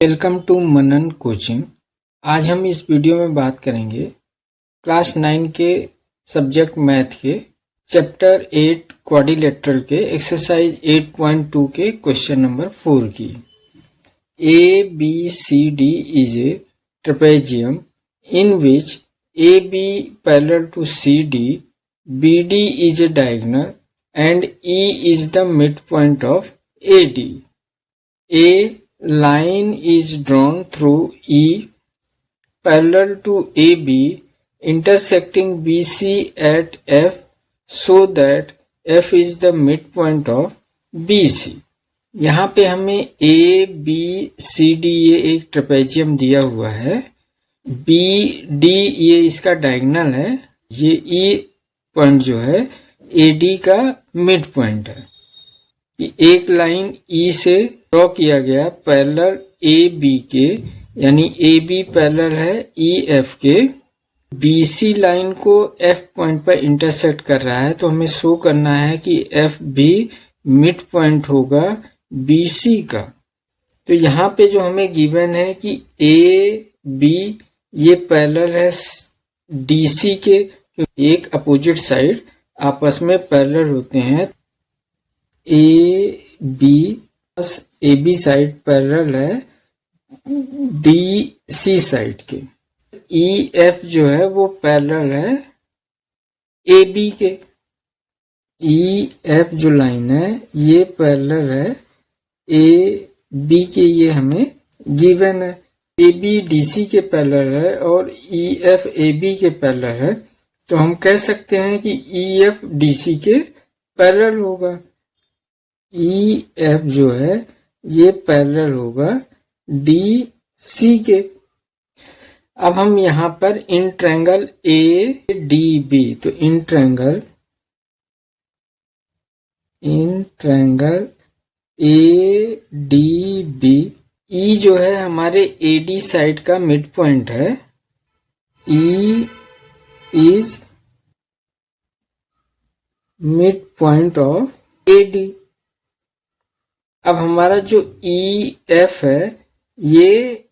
Welcome to Manan coaching. आज हम इस वीडियो में बात करेंगे क्लास 9 के सब्जेक्ट मैथ के चैप्टर 8 क्वाड्रिलेटरल के एक्सरसाइज 8.2 के क्वेश्चन नंबर 4 की। A B C D is a trapezium in which A B parallel to C D, B D is a diagonal and E is the mid point of A D. A line is drawn through E parallel to AB intersecting BC at F so that F is the midpoint of BC। यहाँ पे हमें A, B, C, D ये एक trapezium दिया हुआ है। B, D ये इसका डायगोनल है। ये E पॉइंट जो है AD का मिड पॉइंट है। एक लाइन ई से ड्रॉ किया गया पैरेलल ए बी के, यानी ए बी पैरेलल है ई एफ के। बी सी लाइन को एफ पॉइंट पर इंटरसेक्ट कर रहा है, तो हमें शो करना है कि एफ भी मिड पॉइंट होगा बी सी का। तो यहाँ पे जो हमें गिवन है कि ए बी ये पैरेलल है डी सी के, एक अपोजिट साइड आपस में पैरेलल होते हैं। A B plus A B side parallel है डी सी साइड के। ई एफ जो है वो पैरेलल है ए बी के। ई एफ जो लाइन है ये पैरेलल है ए बी के, ये हमें गिवन है। ए बी डी सी के पैरेलल है और ई एफ ए बी के पैरेलल है, तो हम कह सकते हैं कि ई एफ डी सी के पैरेलल होगा। ई एफ जो है ये पैरेलल होगा डी सी के। अब हम यहाँ पर in triangle A D B, तो in triangle A D B, E जो है हमारे ए डी साइड का मिड पॉइंट है। E is mid point of A D. अब हमारा जो ई एफ है ये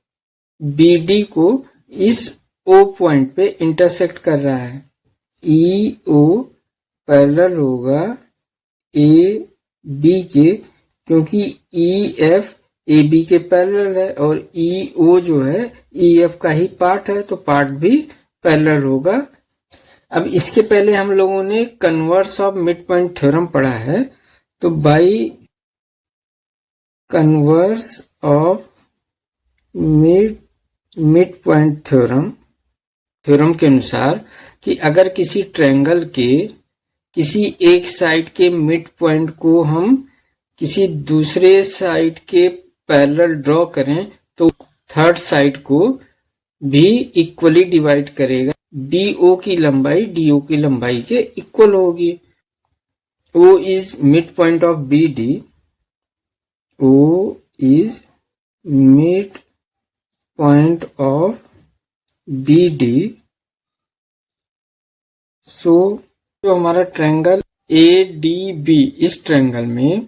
बी डी को इस ओ पॉइंट पे इंटरसेक्ट कर रहा है। ई ओ पैरेलल होगा ए बी के, क्योंकि ई एफ ए बी के पैरेलल है और ई ओ जो है ई एफ का ही पार्ट है, तो पार्ट भी पैरेलल होगा। अब इसके पहले हम लोगों ने converse of mid point theorem पढ़ा है, तो by converse of mid point theorem के अनुसार कि अगर किसी ट्रायंगल के किसी एक साइड के मिड पॉइंट को हम किसी दूसरे साइड के पैरेलल ड्रॉ करें, तो थर्ड साइड को भी इक्वली डिवाइड करेगा। DO की लंबाई DO की लंबाई के इक्वल होगी। O is mid point of BD, O is mid point of BD। सो जो हमारा ट्रायंगल ADB, इस ट्रायंगल में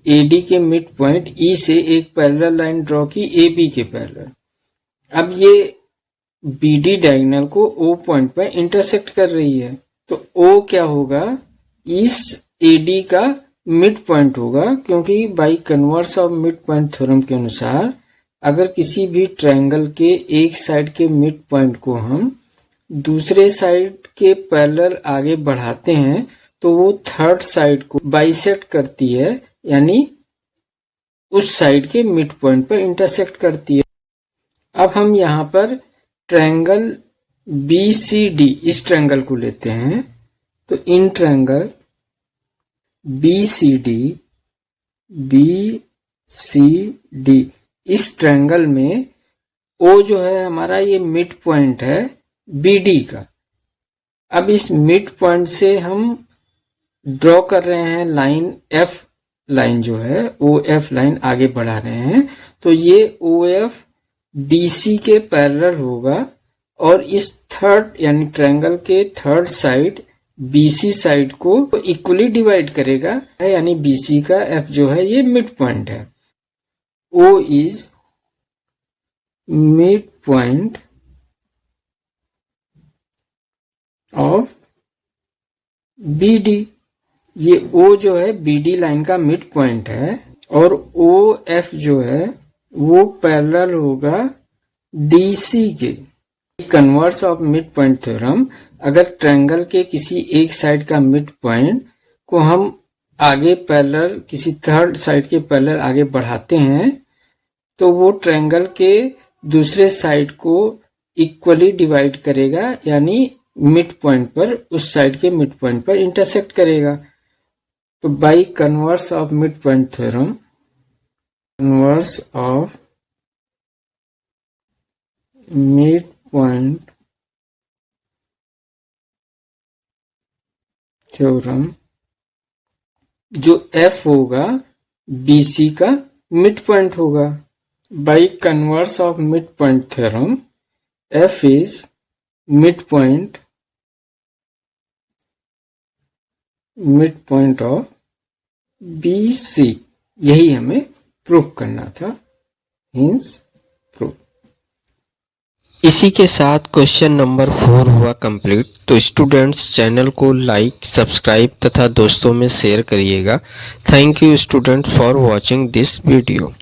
AD के मिड पॉइंट E से एक पैरेलल लाइन ड्रॉ की AB के पैरेलल। अब ये BD डायगोनल को O पॉइंट पर इंटरसेक्ट कर रही है, तो O क्या होगा, इस AD का मिड पॉइंट होगा, क्योंकि by converse of mid point theorem के अनुसार अगर किसी भी ट्रायंगल के एक साइड के मिड पॉइंट को हम दूसरे साइड के पैरेलल आगे बढ़ाते हैं, तो वो थर्ड साइड को बाइसेक्ट करती है, यानी उस साइड के मिड पॉइंट पर इंटरसेक्ट करती है। अब हम यहाँ पर ट्रायंगल BCD, इस ट्रायंगल को लेते हैं, तो इन ट्रायंगल BCD, इस ट्रायंगल में O जो है हमारा ये मिड पॉइंट है BD का। अब इस मिड पॉइंट से हम ड्रॉ कर रहे हैं लाइन F लाइन जो है OF लाइन आगे बढ़ा रहे हैं, तो ये OF DC के पैरेलल होगा और इस थर्ड यानी ट्रायंगल के थर्ड साइड BC साइड को इक्वली डिवाइड करेगा, यानी BC का F जो है ये मिड पॉइंट है। O is midpoint of BD। ये O जो है BD लाइन का मिड पॉइंट है और OF जो है वो पैरेलल होगा DC के। Converse of mid point theorem, अगर ट्रायंगल के किसी एक साइड का मिड पॉइंट को हम आगे पैरेलल किसी थर्ड साइड के पैरेलल आगे बढ़ाते हैं तो वो ट्रायंगल के दूसरे साइड को इक्वली डिवाइड करेगा, यानी मिड पॉइंट पर उस साइड के मिड पॉइंट पर इंटरसेक्ट करेगा। तो by converse of mid point theorem, converse of mid point theorem, जो F होगा BC का मिड पॉइंट होगा। By converse of mid point theorem, F is mid point of BC। यही हमें प्रूव करना था, हिंस प्रूव। इसी के साथ क्वेश्चन नंबर 4 हुआ कंप्लीट। तो स्टूडेंट्स चैनल को लाइक, सब्सक्राइब तथा दोस्तों में शेयर करिएगा। Thank you student for watching this video.